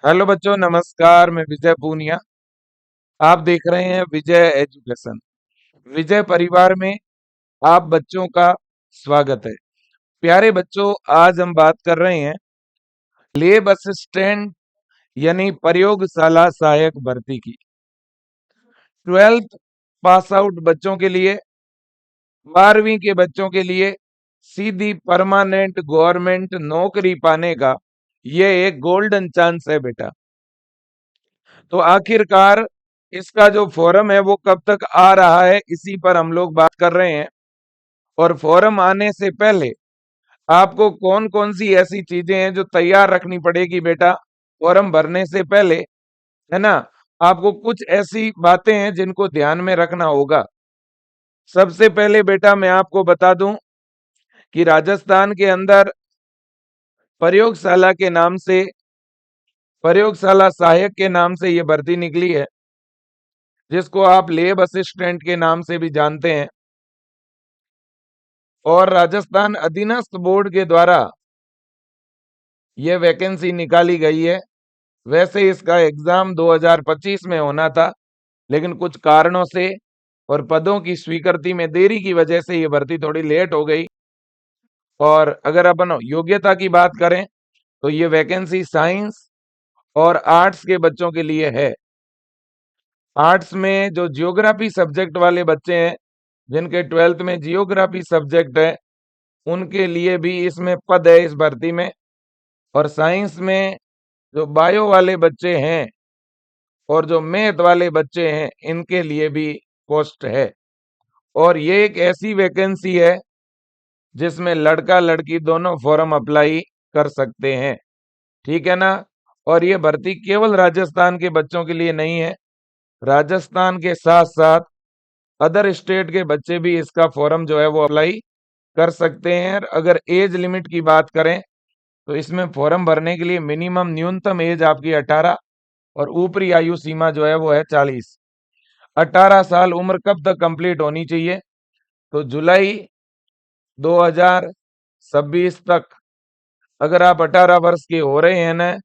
Hello बच्चों, नमस्कार। मैं विजय पूनिया। आप देख रहे हैं विजय एजुकेशन। विजय परिवार में आप बच्चों का स्वागत है। प्यारे बच्चों, आज हम बात कर रहे हैं लैब असिस्टेंट यानी प्रयोगशाला सहायक भर्ती की। 12th पास आउट बच्चों के लिए, 12वीं के बच्चों के लिए सीधी परमानेंट गवर्नमेंट नौकरी पाने का ये एक गोल्डन चांस है बेटा। तो आखिरकार इसका जो फॉर्म है वो कब तक आ रहा है, इसी पर हम लोग बात कर रहे हैं। और फॉर्म आने से पहले आपको कौन कौन सी ऐसी चीजें हैं जो तैयार रखनी पड़ेगी बेटा फॉर्म भरने से पहले, है ना। आपको कुछ ऐसी बातें हैं जिनको ध्यान में रखना होगा। सबसे पहले बेटा मैं आपको बता दूं कि राजस्थान के अंदर प्रयोगशाला के नाम से, प्रयोगशाला सहायक के नाम से ये भर्ती निकली है, जिसको आप लैब असिस्टेंट के नाम से भी जानते हैं। और राजस्थान अधीनस्थ बोर्ड के द्वारा यह वैकेंसी निकाली गई है। वैसे इसका एग्जाम 2025 में होना था, लेकिन कुछ कारणों से और पदों की स्वीकृति में देरी की वजह से यह भर्ती थोड़ी लेट हो गई। और अगर अपन योग्यता की बात करें तो ये वैकेंसी साइंस और आर्ट्स के बच्चों के लिए है। आर्ट्स में जो जियोग्राफी सब्जेक्ट वाले बच्चे हैं, जिनके 12th में जियोग्राफी सब्जेक्ट है, उनके लिए भी इसमें पद है इस भर्ती में। और साइंस में जो बायो वाले बच्चे हैं और जो मैथ वाले बच्चे हैं, इनके लिए भी पोस्ट है। और ये एक ऐसी वैकेंसी है जिसमें लड़का लड़की दोनों फॉर्म अप्लाई कर सकते हैं, ठीक है ना। और ये भर्ती केवल राजस्थान के बच्चों के लिए नहीं है, राजस्थान के साथ साथ अदर स्टेट के बच्चे भी इसका फॉर्म जो है वो अप्लाई कर सकते हैं। अगर एज लिमिट की बात करें तो इसमें फॉर्म भरने के लिए मिनिमम न्यूनतम एज आपकी 18 और ऊपरी आयु सीमा जो है वो है 40। 18 साल उम्र कब तक कंप्लीट होनी चाहिए? तो जुलाई 2026 तक अगर आप 18 वर्ष के हो रहे हैं ना,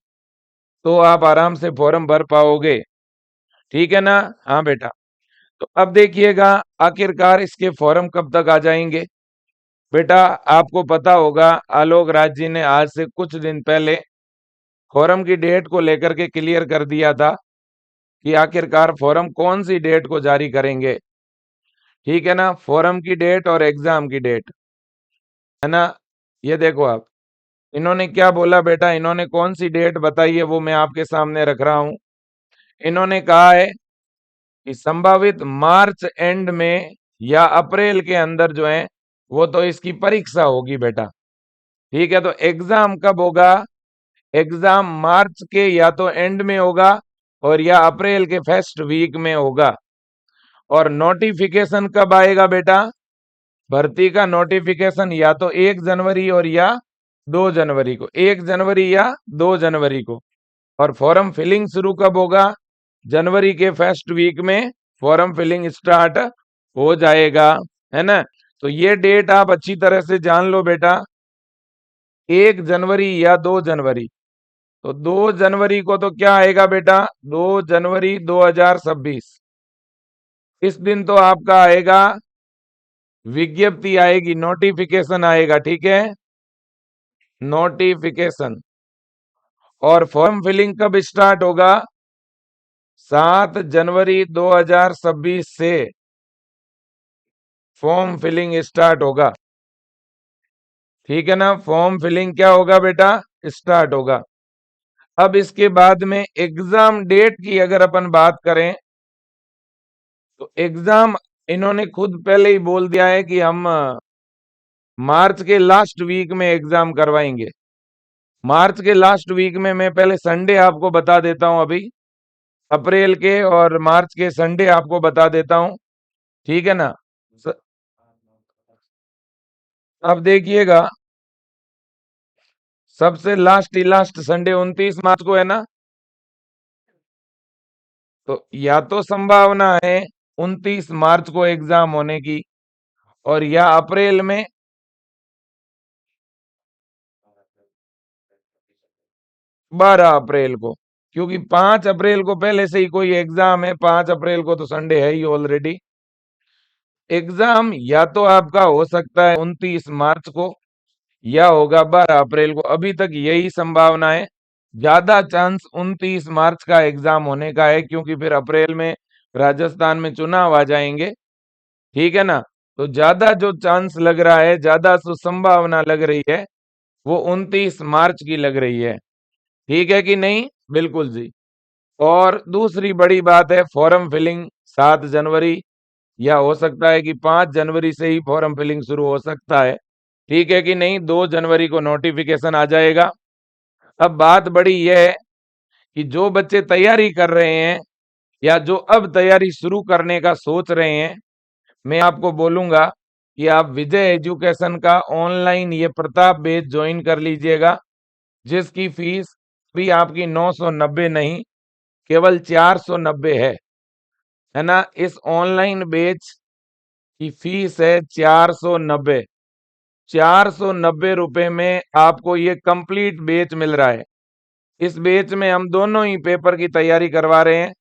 तो आप आराम से फॉर्म भर पाओगे, ठीक है ना। हाँ बेटा। तो अब देखिएगा आखिरकार इसके फॉर्म कब तक आ जाएंगे। बेटा आपको पता होगा आलोक राज जी ने आज से कुछ दिन पहले फॉर्म की डेट को लेकर के क्लियर कर दिया था कि आखिरकार फॉर्म कौन सी डेट को जारी करेंगे, ठीक है ना। फॉर्म की डेट और एग्जाम की डेट, है ना। ये देखो आप, इन्होंने क्या बोला बेटा, इन्होंने कौन सी डेट बताई है वो मैं आपके सामने रख रहा हूं। इन्होंने कहा है कि संभावित मार्च एंड में या अप्रैल के अंदर जो है वो तो इसकी परीक्षा होगी बेटा, ठीक है। तो एग्जाम कब होगा? एग्जाम मार्च के या तो एंड में होगा और या अप्रैल के फर्स्ट वीक में होगा। और नोटिफिकेशन कब आएगा बेटा? भर्ती का नोटिफिकेशन या तो 1 जनवरी और या 2 जनवरी को, 1 जनवरी या 2 जनवरी को। और फॉर्म फिलिंग शुरू कब होगा? जनवरी के फर्स्ट वीक में फॉर्म फिलिंग स्टार्ट हो जाएगा, है ना। तो ये डेट आप अच्छी तरह से जान लो बेटा, 1 जनवरी या 2 जनवरी। तो 2 जनवरी को तो क्या आएगा बेटा? 2 जनवरी 2026। इस दिन तो आपका आएगा, विज्ञप्ति आएगी, नोटिफिकेशन आएगा, ठीक है, नोटिफिकेशन। और फॉर्म फिलिंग कब स्टार्ट होगा? 7 जनवरी 2026 से फॉर्म फिलिंग स्टार्ट होगा, ठीक है ना। फॉर्म फिलिंग क्या होगा बेटा? स्टार्ट होगा। अब इसके बाद में एग्जाम डेट की अगर अपन बात करें तो एग्जाम इन्होंने खुद पहले ही बोल दिया है कि हम मार्च के लास्ट वीक में एग्जाम करवाएंगे। मार्च के लास्ट वीक में, मैं पहले संडे आपको बता देता हूं अभी, अप्रैल के और मार्च के संडे आपको बता देता हूं, ठीक है ना। स- अब देखिएगा, सबसे लास्ट संडे 29 मार्च को है ना। तो या तो संभावना है 29 मार्च को एग्जाम होने की, और या अप्रैल में 12 अप्रैल को, क्योंकि 5 अप्रैल को पहले से ही कोई एग्जाम है, 5 अप्रैल को तो संडे है ही ऑलरेडी। एग्जाम या तो आपका हो सकता है 29 मार्च को, या होगा 12 अप्रैल को। अभी तक यही संभावना है। ज्यादा चांस 29 मार्च का एग्जाम होने का है, क्योंकि फिर अप्रैल में राजस्थान में चुनाव आ जाएंगे। ठीक है ना। तो ज्यादा जो चांस लग रहा है, ज्यादा जो संभावना लग रही है, वो 29 मार्च की लग रही है। ठीक है कि नहीं? बिल्कुल जी। और दूसरी बड़ी बात है, फॉर्म फिलिंग 7 जनवरी, या हो सकता है कि 5 जनवरी से ही फॉर्म फिलिंग शुरू हो सकता है। ठीक है कि नहीं? 2 जनवरी को नोटिफिकेशन आ जाएगा। अब बात बड़ी यह है कि जो बच्चे तैयारी कर रहे हैं, या जो अब तैयारी शुरू करने का सोच रहे हैं, मैं आपको बोलूंगा कि आप विजय एजुकेशन का ऑनलाइन ये प्रताप बैच ज्वाइन कर लीजिएगा, जिसकी फीस भी आपकी 990 नहीं, केवल 490 है ना। इस ऑनलाइन बैच की फीस है 490। 490 रुपए में आपको ये कंप्लीट बैच मिल रहा है। इस बैच में हम दोनों ही पेपर की तैयारी करवा रहे हैं।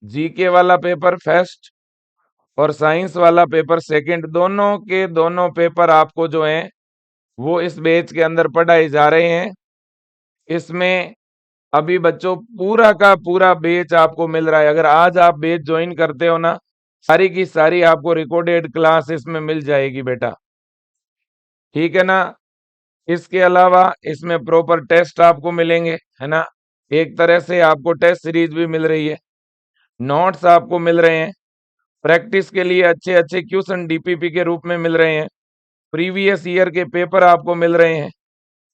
जीके वाला पेपर फर्स्ट और साइंस वाला पेपर सेकंड, दोनों के दोनों पेपर आपको जो हैं वो इस बैच के अंदर पढ़ाए जा रहे हैं। इसमें अभी बच्चों पूरा का पूरा बैच आपको मिल रहा है। अगर आज आप बैच ज्वाइन करते हो ना, सारी की सारी आपको रिकॉर्डेड क्लास इसमें मिल जाएगी बेटा। ठीक है ना। इसके अलावा इसमें प्रॉपर टेस्ट आपको मिलेंगे, है ना। एक तरह से आपको टेस्ट सीरीज भी मिल रही है, नोट्स आपको मिल रहे हैं, प्रैक्टिस के लिए अच्छे अच्छे क्वेश्चन डीपीपी के रूप में मिल रहे हैं, प्रीवियस ईयर के पेपर आपको मिल रहे हैं,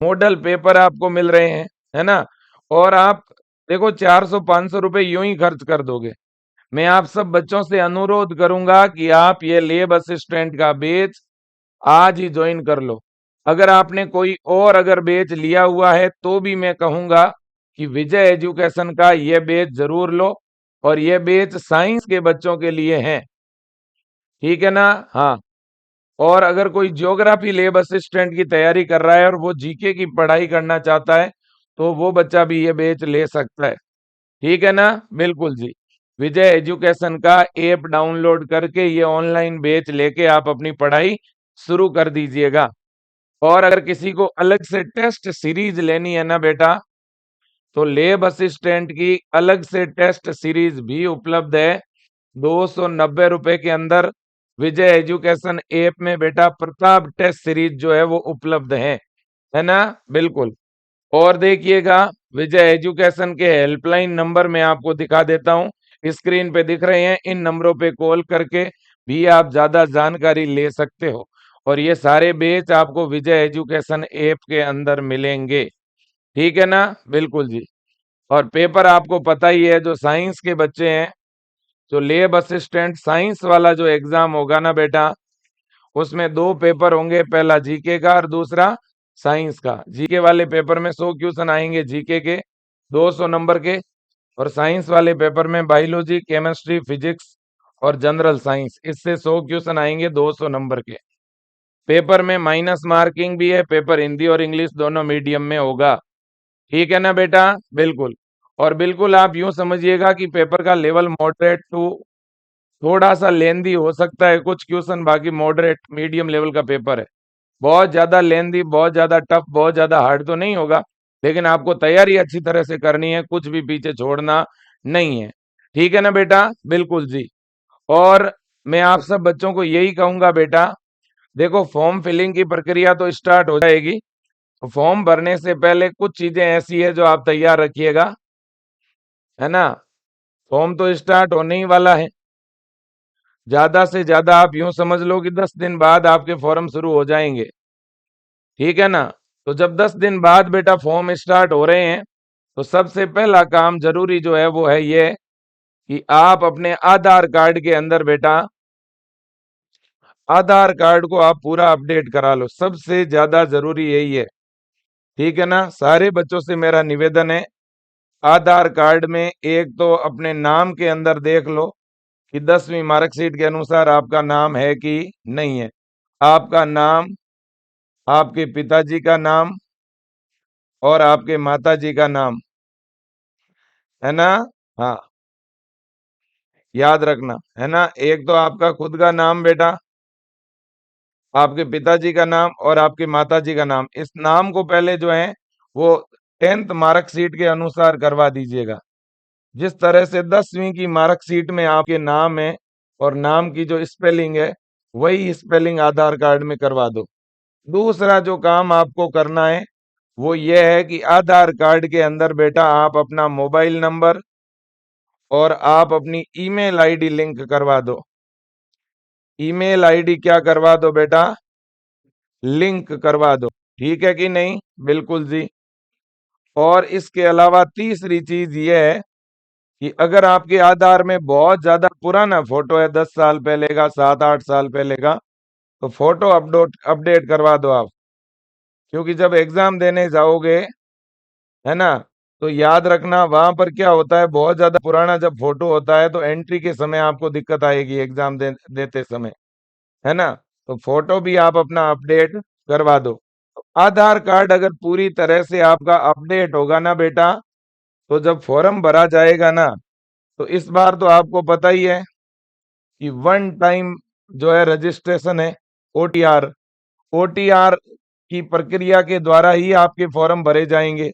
मॉडल पेपर आपको मिल रहे हैं, है ना। और आप देखो 400-500 रुपए यूं ही खर्च कर दोगे। मैं आप सब बच्चों से अनुरोध करूंगा कि आप ये लेब असिस्टेंट का बैच आज ही ज्वाइन कर लो। अगर आपने कोई और अगर बैच लिया हुआ है तो भी मैं कहूंगा कि विजय एजुकेशन का ये बैच जरूर लो, और ये बैच साइंस के बच्चों के लिए है। ठीक है ना। हाँ। और अगर कोई ज्योग्राफी लेब असिस्टेंट की तैयारी कर रहा है और वो जीके की पढ़ाई करना चाहता है, तो वो बच्चा भी ये बैच ले सकता है। ठीक है ना। बिल्कुल जी। विजय एजुकेशन का ऐप डाउनलोड करके ये ऑनलाइन बैच लेके आप अपनी पढ़ाई शुरू कर दीजिएगा। और अगर किसी को अलग से टेस्ट सीरीज लेनी है ना बेटा, तो लेब असिस्टेंट की अलग से टेस्ट सीरीज भी उपलब्ध है। 290 रुपए के अंदर विजय एजुकेशन ऐप में बेटा प्रताप टेस्ट सीरीज जो है वो उपलब्ध है ना। बिल्कुल। और देखिएगा, विजय एजुकेशन के हेल्पलाइन नंबर मैं आपको दिखा देता हूं, स्क्रीन पे दिख रहे हैं। इन नंबरों पे कॉल करके भी आप ज्यादा जानकारी ले सकते हो, और ये सारे बैच आपको विजय एजुकेशन ऐप के अंदर मिलेंगे। ठीक है ना। बिल्कुल जी। और पेपर आपको पता ही है, जो साइंस के बच्चे हैं, जो लेब असिस्टेंट साइंस वाला जो एग्जाम होगा ना बेटा, उसमें 2 पेपर होंगे, पहला जीके का और दूसरा साइंस का। जीके वाले पेपर में 100 क्वेश्चन आएंगे जीके के, 200 नंबर के। और साइंस वाले पेपर में बायोलॉजी, केमिस्ट्री, फिजिक्स और जनरल साइंस, इससे 100 क्वेश्चन आएंगे 200 नंबर के। पेपर में माइनस मार्किंग भी है। पेपर हिंदी और इंग्लिश दोनों मीडियम में होगा। ठीक है ना बेटा। बिल्कुल। और बिल्कुल आप यूं समझिएगा कि पेपर का लेवल मॉडरेट टू थोड़ा सा लेंदी हो सकता है, कुछ क्वेश्चन, बाकी मॉडरेट मीडियम लेवल का पेपर है। बहुत ज्यादा लेंदी, बहुत ज्यादा टफ, बहुत ज्यादा हार्ड तो नहीं होगा, लेकिन आपको तैयारी अच्छी तरह से करनी है, कुछ भी पीछे छोड़ना नहीं है। ठीक है ना बेटा। बिल्कुल जी। और मैं आप सब बच्चों को यही कहूंगा बेटा, देखो फॉर्म फिलिंग की प्रक्रिया तो स्टार्ट हो जाएगी। फॉर्म भरने से पहले कुछ चीजें ऐसी है जो आप तैयार रखिएगा, है ना। फॉर्म तो स्टार्ट होने ही वाला है। ज्यादा से ज्यादा आप यूं समझ लो कि 10 दिन बाद आपके फॉर्म शुरू हो जाएंगे। ठीक है ना। तो जब 10 दिन बाद बेटा फॉर्म स्टार्ट हो रहे हैं, तो सबसे पहला काम जरूरी जो है वो है ये कि आप अपने आधार कार्ड के अंदर बेटा आधार कार्ड को आप पूरा अपडेट करा लो। सबसे ज्यादा जरूरी यही है। ठीक है ना। सारे बच्चों से मेरा निवेदन है, आधार कार्ड में एक तो अपने नाम के अंदर देख लो कि 10वीं मार्कशीट के अनुसार आपका नाम है कि नहीं है। आपका नाम, आपके पिताजी का नाम, और आपके माता जी का नाम, है ना? हाँ, याद रखना, है ना? एक तो आपका खुद का नाम बेटा, आपके पिताजी का नाम और आपकी माताजी का नाम। इस नाम को पहले जो है वो 10th मार्कशीट के अनुसार करवा दीजिएगा। जिस तरह से 10वीं की मार्कशीट में आपके नाम है और नाम की जो स्पेलिंग है, वही स्पेलिंग आधार कार्ड में करवा दो। दूसरा जो काम आपको करना है वो ये है कि आधार कार्ड के अंदर बेटा आप अपना मोबाइल नंबर और आप अपनी ईमेल आईडी लिंक करवा दो। ईमेल आईडी क्या करवा दो बेटा? लिंक करवा दो। ठीक है कि नहीं? बिल्कुल जी। और इसके अलावा तीसरी चीज ये है कि अगर आपके आधार में बहुत ज्यादा पुराना फोटो है, 10 साल पहले का, 7-8 साल पहले का, तो फोटो अपलोड अपडेट करवा दो आप। क्योंकि जब एग्जाम देने जाओगे, है ना, तो याद रखना वहां पर क्या होता है, बहुत ज्यादा पुराना जब फोटो होता है तो एंट्री के समय आपको दिक्कत आएगी एग्जाम देते समय, है ना? तो फोटो भी आप अपना अपडेट करवा दो। आधार कार्ड अगर पूरी तरह से आपका अपडेट होगा ना बेटा, तो जब फॉर्म भरा जाएगा ना, तो इस बार तो आपको पता ही है कि वन टाइम जो है रजिस्ट्रेशन है, ओटीआर। ओटीआर की प्रक्रिया के द्वारा ही आपके फॉर्म भरे जाएंगे,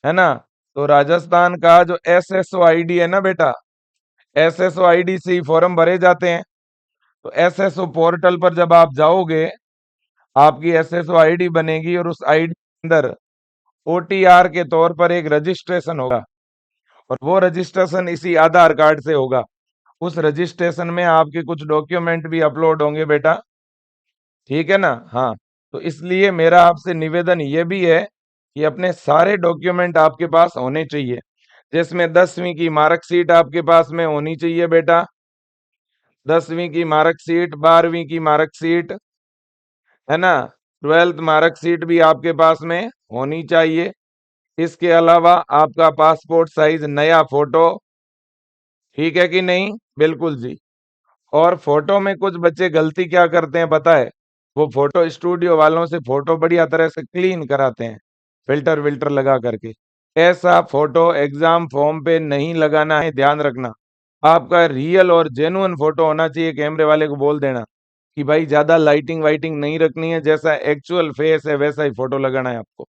है ना? तो राजस्थान का जो एसएसओ आईडी है ना बेटा, एसएसओ आईडी से ही फॉर्म भरे जाते हैं। तो एसएसओ पोर्टल पर जब आप जाओगे, आपकी एसएसओ आईडी बनेगी और उस आईडी के अंदर ओटीआर के तौर पर एक रजिस्ट्रेशन होगा और वो रजिस्ट्रेशन इसी आधार कार्ड से होगा। उस रजिस्ट्रेशन में आपके कुछ डॉक्यूमेंट भी अपलोड होंगे बेटा, ठीक है ना? हाँ, तो इसलिए मेरा आपसे निवेदन ये भी है कि अपने सारे डॉक्यूमेंट आपके पास होने चाहिए, जिसमें 10वीं की मार्कशीट आपके पास में होनी चाहिए बेटा, 10वीं की मार्कशीट, 12वीं की मार्कशीट, है ना? 12th मार्कशीट भी आपके पास में होनी चाहिए। इसके अलावा आपका पासपोर्ट साइज नया फोटो, ठीक है कि नहीं? बिल्कुल जी। और फोटो में कुछ बच्चे गलती क्या करते हैं पता है? वो फोटो स्टूडियो वालों से फोटो बढ़िया तरह से क्लीन कराते हैं, फिल्टर विल्टर लगा करके। ऐसा फोटो एग्जाम फॉर्म पे नहीं लगाना है, ध्यान रखना। आपका रियल और जेन्युइन फोटो होना चाहिए। कैमरे वाले को बोल देना कि भाई ज्यादा लाइटिंग वाइटिंग नहीं रखनी है, जैसा एक्चुअल फेस है वैसा ही फोटो लगाना है आपको।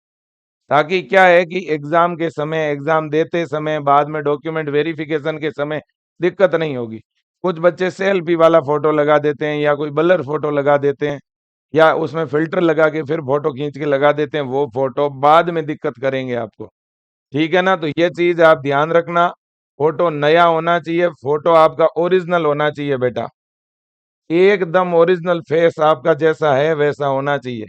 ताकि क्या है कि एग्जाम के समय, एग्जाम देते समय, बाद में डॉक्यूमेंट वेरिफिकेशन के समय दिक्कत नहीं होगी। कुछ बच्चे सेल्फी वाला फोटो लगा देते हैं या कोई ब्लर फोटो लगा देते हैं या उसमें फिल्टर लगा के फिर फोटो खींच के लगा देते हैं, वो फोटो बाद में दिक्कत करेंगे आपको। ठीक है ना? तो ये चीज आप ध्यान रखना। फोटो नया होना चाहिए, फोटो आपका ओरिजिनल होना चाहिए बेटा, एकदम ओरिजिनल फेस आपका जैसा है वैसा होना चाहिए।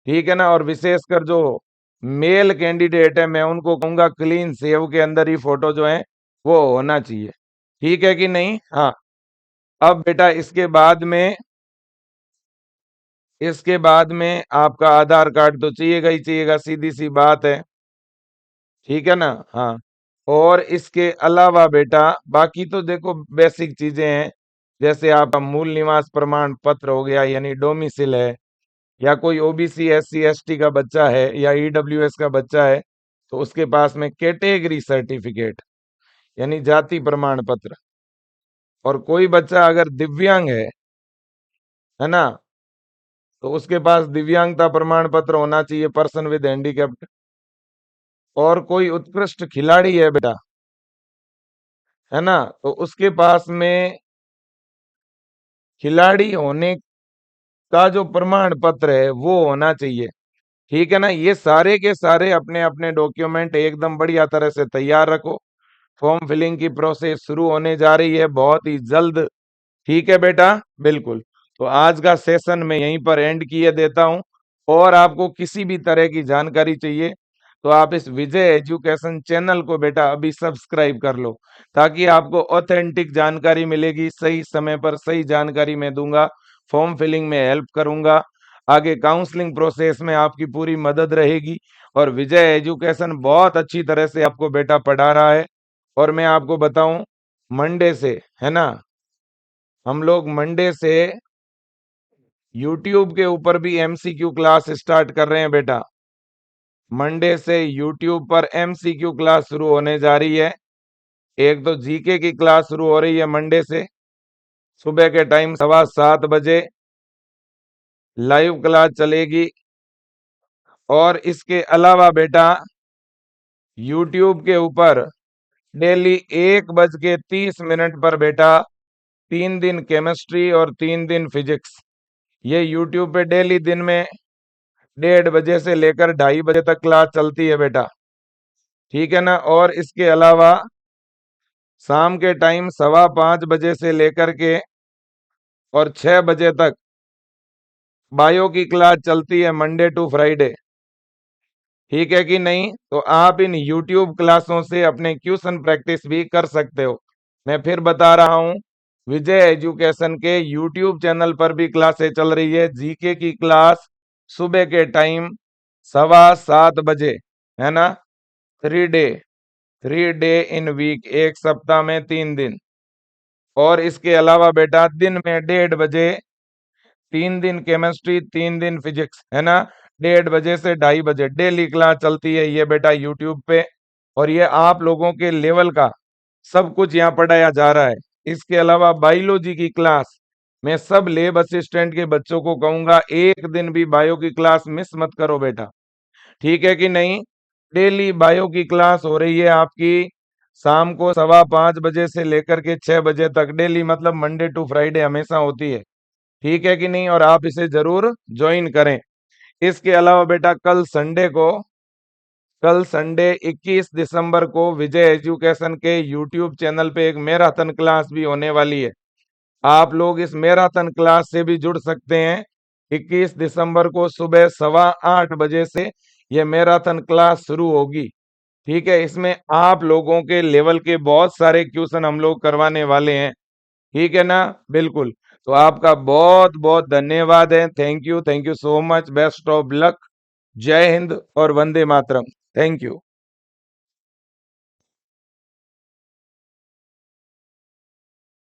ठीक है ना? और विशेषकर जो मेल कैंडिडेट है, मैं उनको कहूंगा क्लीन सेव के अंदर ही फोटो जो है वो होना चाहिए। ठीक है कि नहीं? हाँ। अब बेटा इसके बाद में आपका आधार कार्ड तो चाहिएगा ही चाहिएगा, सीधी सी बात है। ठीक है ना? हाँ। और इसके अलावा बेटा बाकी तो देखो बेसिक चीजें हैं, जैसे आपका मूल निवास प्रमाण पत्र हो गया, यानी डोमिसिल है, या कोई ओबीसी एससी एसटी का बच्चा है या ईडब्ल्यूएस का बच्चा है तो उसके पास में कैटेगरी सर्टिफिकेट यानी जाति प्रमाण पत्र। और कोई बच्चा अगर दिव्यांग है ना, तो उसके पास दिव्यांगता प्रमाण पत्र होना चाहिए, पर्सन विद हैंडीकैप्ड। और कोई उत्कृष्ट खिलाड़ी है बेटा, है ना, तो उसके पास में खिलाड़ी होने का जो प्रमाण पत्र है वो होना चाहिए। ठीक है ना? ये सारे के सारे अपने अपने डॉक्यूमेंट एकदम बढ़िया तरह से तैयार रखो। फॉर्म फिलिंग की प्रोसेस शुरू होने जा रही है बहुत ही जल्द। ठीक है बेटा? बिल्कुल। तो आज का सेशन मैं यहीं पर एंड किए देता हूं। और आपको किसी भी तरह की जानकारी चाहिए तो आप इस विजय एजुकेशन चैनल को बेटा अभी सब्सक्राइब कर लो, ताकि आपको ऑथेंटिक जानकारी मिलेगी। सही समय पर सही जानकारी मैं दूंगा, फॉर्म फिलिंग में हेल्प करूंगा, आगे काउंसलिंग प्रोसेस में आपकी पूरी मदद रहेगी। और विजय एजुकेशन बहुत अच्छी तरह से आपको बेटा पढ़ा रहा है। और मैं आपको बताऊं, मंडे से, है ना, हम लोग मंडे से यूट्यूब के ऊपर भी एमसीक्यू क्लास स्टार्ट कर रहे हैं बेटा। मंडे से यूट्यूब पर एमसीक्यू क्लास शुरू होने जा रही है। एक तो जीके की क्लास शुरू हो रही है मंडे से, सुबह के टाइम 7:15 बजे लाइव क्लास चलेगी। और इसके अलावा बेटा यूट्यूब के ऊपर डेली 1:30 पर बेटा 3 दिन केमिस्ट्री और 3 दिन फिजिक्स, ये यूट्यूब पे डेली दिन में 1:30 से लेकर 2:30 तक क्लास चलती है बेटा, ठीक है ना। और इसके अलावा शाम के टाइम 5:15 से लेकर के और 6 बजे तक बायो की क्लास चलती है मंडे टू फ्राइडे, ठीक है कि नहीं। तो आप इन यूट्यूब क्लासों से अपने क्वेश्चन प्रैक्टिस भी कर सकते हो। मैं फिर बता रहा हूं, विजय एजुकेशन के यूट्यूब चैनल पर भी क्लासें चल रही है। जीके की क्लास सुबह के टाइम 7:15 बजे, है ना। 3 डे, 3 डे इन वीक, एक सप्ताह में 3 दिन। और इसके अलावा बेटा दिन में 1:30 बजे 3 दिन केमिस्ट्री 3 दिन फिजिक्स, है ना। 1:30 से 2:30 डेली क्लास चलती है ये बेटा यूट्यूब पे। और ये आप लोगों के लेवल का सब कुछ यहाँ पढ़ाया जा रहा है। इसके अलावा बायोलॉजी की क्लास मैं सब लैब असिस्टेंट के बच्चों को कहूंगा, एक दिन भी बायो की क्लास मिस मत करो बेटा, ठीक है कि नहीं। डेली बायो की क्लास हो रही है आपकी शाम को 5:15 से लेकर के 6 बजे तक, डेली मतलब मंडे टू फ्राइडे हमेशा होती है, ठीक है कि नहीं। और आप इसे जरूर ज्वाइन करें। इसके अलावा बेटा कल संडे 21 दिसंबर को विजय एजुकेशन के यूट्यूब चैनल पे एक मैराथन क्लास भी होने वाली है। आप लोग इस मैराथन क्लास से भी जुड़ सकते हैं। 21 दिसंबर को सुबह 8:15 से ये मैराथन क्लास शुरू होगी, ठीक है। इसमें आप लोगों के लेवल के बहुत सारे क्वेश्चन हम लोग करवाने वाले हैं, ठीक है ना। बिल्कुल। तो आपका बहुत बहुत धन्यवाद है। Thank you so much. Best of luck. जय हिंद और वंदे मातरम। Thank you.